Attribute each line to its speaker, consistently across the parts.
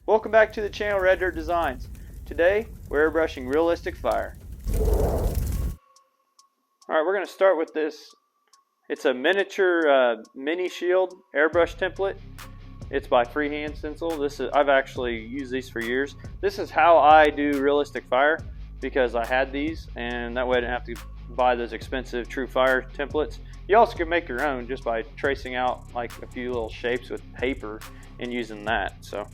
Speaker 1: Welcome back to the channel Red Dirt Designs. Today we're airbrushing realistic fire. Alright, we're going to start with this. It's a miniature mini shield airbrush template. It's by Freehand Stencil. I've actually used these for years. This is how I do realistic fire because I had these, and that way I didn't have to buy those expensive True Fire templates. You also can make your own just by tracing out like a few little shapes with paper and using that. So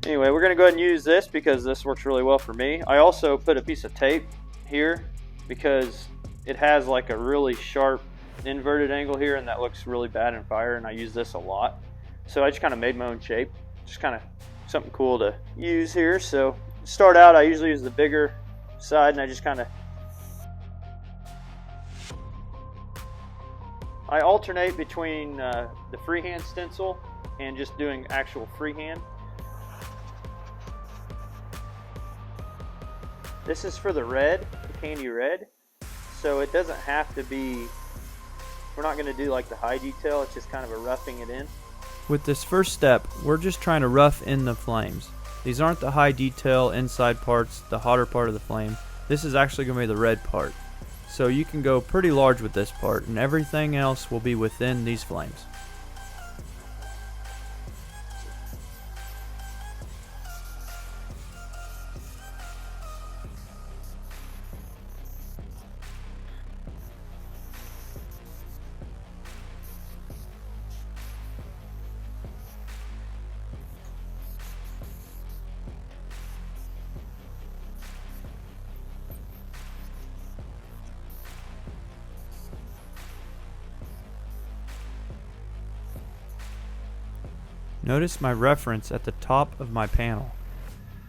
Speaker 1: anyway, we're going to go ahead and use this because this works really well for me. I also put a piece of tape here because it has like a really sharp inverted angle here, and that looks really bad in fire, and I use this a lot. So I just kind of made my own shape, just kind of something cool to use here. So to start out, I usually use the bigger side, and I just kind of alternate between the freehand stencil and just doing actual freehand. This is for the red, the candy red, so it doesn't have to be, we're not going to do like the high detail, it's just kind of a roughing it in.
Speaker 2: With this first step, we're just trying to rough in the flames. These aren't the high detail inside parts, the hotter part of the flame. This is actually going to be the red part. So you can go pretty large with this part, and everything else will be within these flames. Notice my reference at the top of my panel.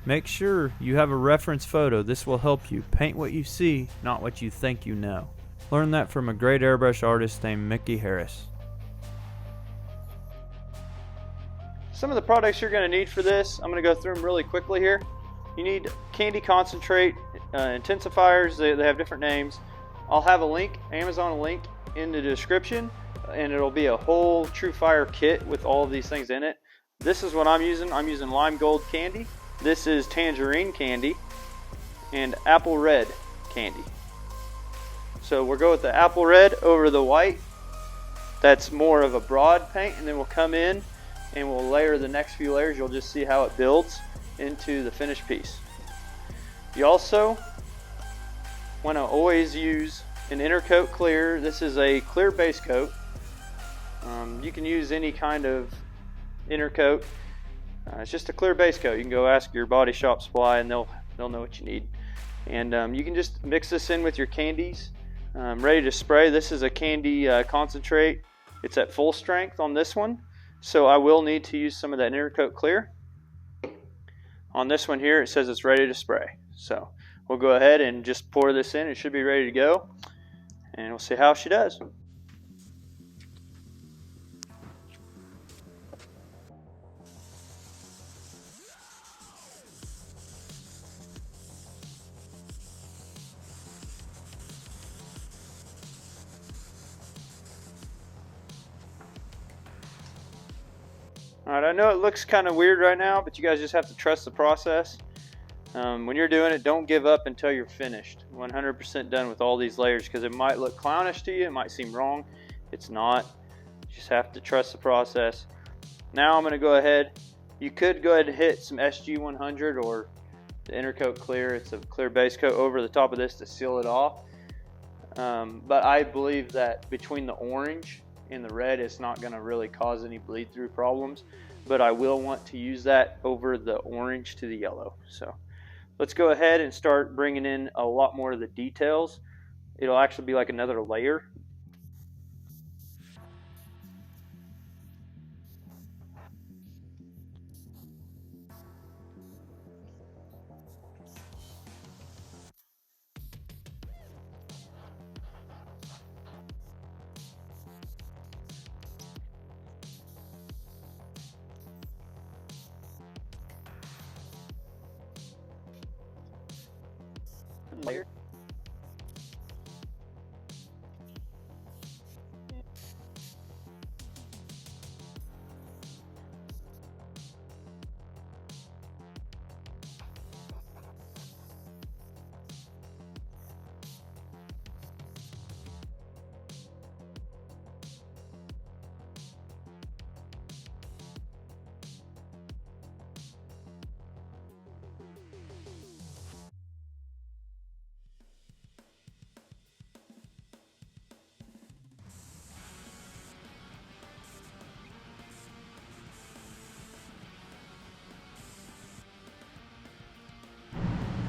Speaker 2: Make sure you have a reference photo. This will help you paint what you see, not what you think you know. Learned that from a great airbrush artist named Mickey Harris.
Speaker 1: Some of the products you're going to need for this, I'm going to go through them really quickly here. You need candy concentrate, intensifiers, they have different names. I'll have a link, Amazon link in the description, and it'll be a whole True Fire kit with all of these things in it. This is what I'm using. I'm using lime gold candy. This is tangerine candy and apple red candy. So we'll go with the apple red over the white. That's more of a broad paint, and then we'll come in and we'll layer the next few layers. You'll just see how it builds into the finished piece. You also want to always use an inner coat clear. This is a clear base coat. You can use any kind of inner coat. It's just a clear base coat. You can go ask your body shop supply and they'll know what you need. And you can just mix this in with your candies. Ready to spray. This is a candy concentrate. It's at full strength on this one, so I will need to use some of that inner coat clear. On this one here it says it's ready to spray, so we'll go ahead and just pour this in. It should be ready to go, and we'll see how she does. Alright, I know it looks kind of weird right now, but you guys just have to trust the process. When you're doing it, don't give up until you're finished, 100% done with all these layers, because it might look clownish to you, it might seem wrong. It's not. You just have to trust the process. Now I'm going to go ahead. You could go ahead and hit some SG100 or the inner coat clear. It's a clear base coat over the top of this to seal it off. But I believe that between the orange and the red, it's not going to really cause any bleed through problems, but I will want to use that over the orange to the yellow. So let's go ahead and start bringing in a lot more of the details. It'll actually be like another layer. Layer.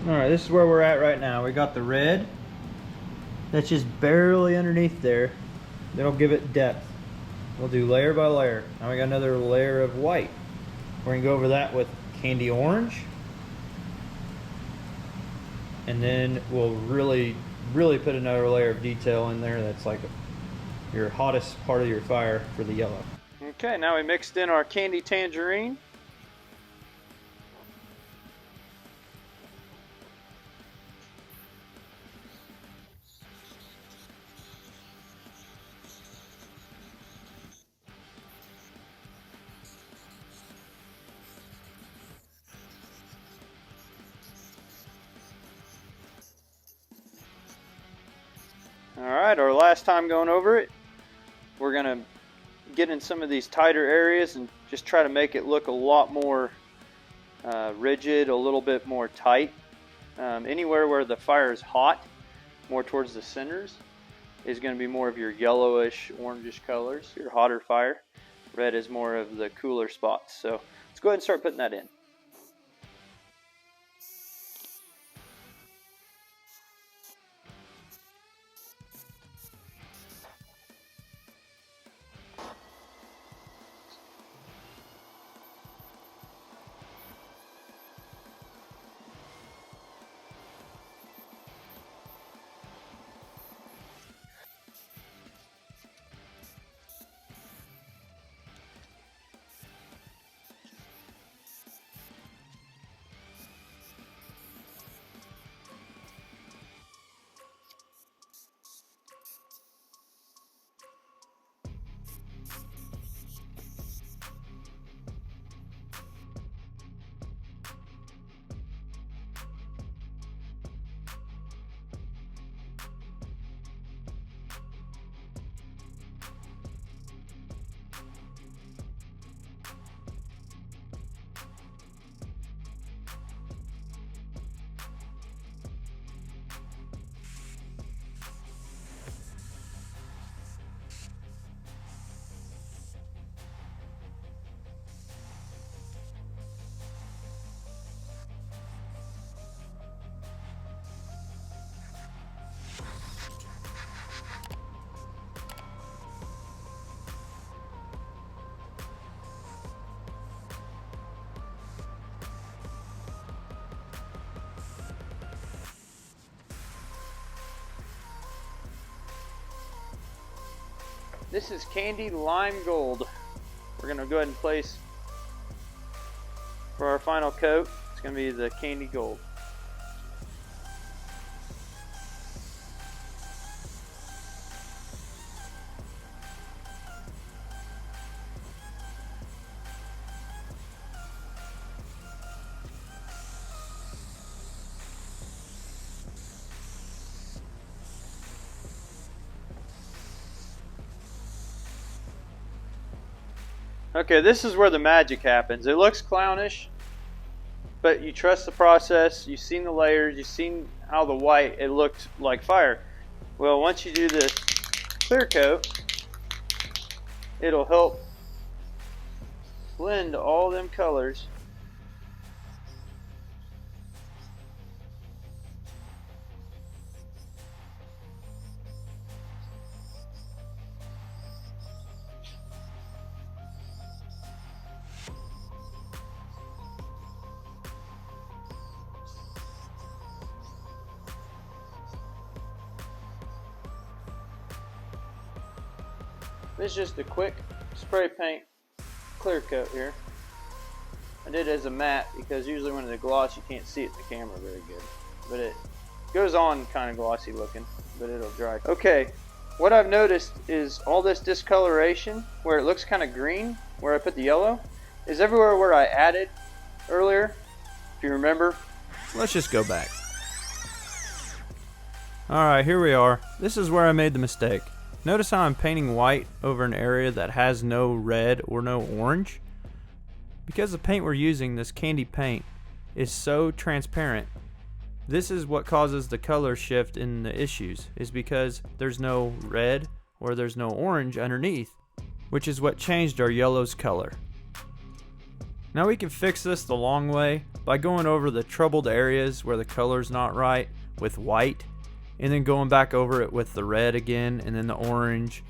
Speaker 2: Alright, this is where we're at right now. We got the red. That's just barely underneath there. That'll give it depth. We'll do layer by layer. Now we got another layer of white. We're going to go over that with candy orange. And then we'll really put another layer of detail in there that's like your hottest part of your fire for the yellow.
Speaker 1: Okay, now we mixed in our candy tangerine. Alright, our last time going over it, we're going to get in some of these tighter areas and just try to make it look a lot more rigid, a little bit more tight. Anywhere where the fire is hot, more towards the centers, is going to be more of your yellowish, orangish colors, your hotter fire. Red is more of the cooler spots. So let's go ahead and start putting that in. This is Candy Lime Gold. We're going to go ahead and place for our final coat. It's going to be the Candy Gold. Okay, this is where the magic happens. It looks clownish, but you trust the process. You've seen the layers. You've seen how the white, it looked like fire. Well, once you do this clear coat, it'll help blend all them colors. This is just a quick spray paint clear coat here. I did it as a matte because usually when it's a gloss you can't see it in the camera very good. But it goes on kind of glossy looking, but it'll dry. Okay, what I've noticed is all this discoloration where it looks kind of green, where I put the yellow, is everywhere where I added earlier, if you remember.
Speaker 2: Let's just go back. Alright, here we are. This is where I made the mistake. Notice how I'm painting white over an area that has no red or no orange? Because the paint we're using, this candy paint, is so transparent, this is what causes the color shift in the issues, is because there's no red or there's no orange underneath, which is what changed our yellow's color. Now we can fix this the long way by going over the troubled areas where the color's not right with white, and then going back over it with the red again, and then the orange,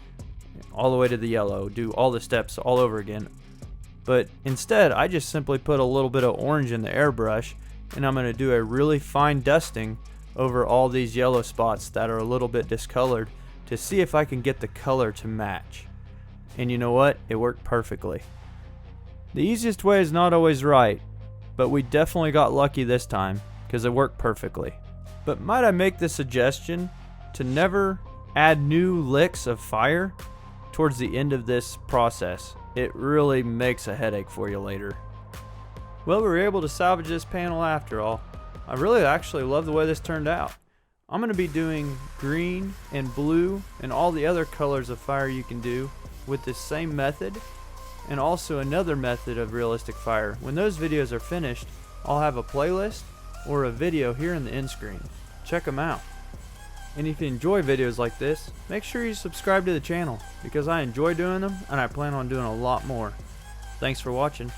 Speaker 2: all the way to the yellow. Do all the steps all over again. But instead, I just simply put a little bit of orange in the airbrush, and I'm going to do a really fine dusting over all these yellow spots that are a little bit discolored to see if I can get the color to match. And you know what? It worked perfectly. The easiest way is not always right, but we definitely got lucky this time because it worked perfectly. But might I make the suggestion to never add new licks of fire towards the end of this process. It really makes a headache for you later. Well, we were able to salvage this panel after all. I really actually love the way this turned out. I'm going to be doing green and blue and all the other colors of fire you can do with this same method, and also another method of realistic fire. When those videos are finished, I'll have a playlist or a video here in the end screen. Check them out. And if you enjoy videos like this, make sure you subscribe to the channel because I enjoy doing them and I plan on doing a lot more. Thanks for watching.